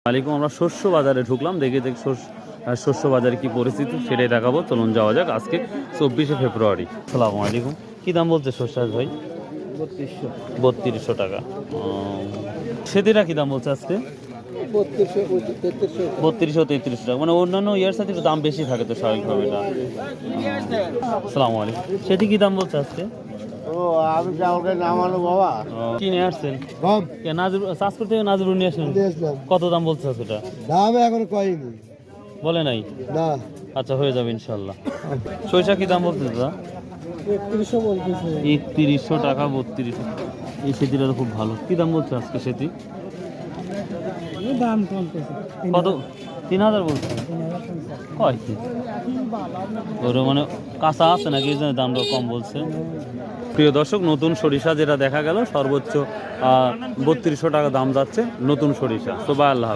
মালিকুম আমরা শস্য বাজারে ঢুকলাম, দেখে শস্য বাজারে কি পরিস্থিতি সেটাই দেখাবো। চলুন যাওয়া যাক। আজকে 24শে ফেব্রুয়ারি। আসসালামু আলাইকুম। কি দাম বলছে শস্যার ভাই? 3200 টাকা। সেদিরা কি দাম বলছে আজকে? 3200 3300 টাকা। মানে অন্যান্য ইয়ার সাথে একটু দাম বেশি থাকে তো স্বাভাবিকভাবে এটা। আসসালামু আলাইকুম। সেটি কি দাম বলছে আজকে? আমি চাউলকে নামানো বাবা কি নিয়ে আসছেন? চাষপুর থেকে নাজিরুল নিয়ে আসছেন। কত দাম বলছে সেটা? দাম এখন কয়নি বলে নাই না। আচ্ছা, হয়ে যাবে ইনশাল্লাহ। সরিষা কি দাম বলছে দাদা? 3100 টাকা 3200। এই সেতিটা তো খুব ভালো। কি দাম বলছে আজকে সেতি? দাম কমতেছে কত? 3000 বলছে। হয় কি ওর মানে কাঁচা আছে নাকি, এই জন্য দামটা কম বলছে। প্রিয় দর্শক, নতুন সরিষা যেটা দেখা গেল সর্বোচ্চ 3200 টাকা দাম যাচ্ছে নতুন সরিষা। তো বা আল্লাহ।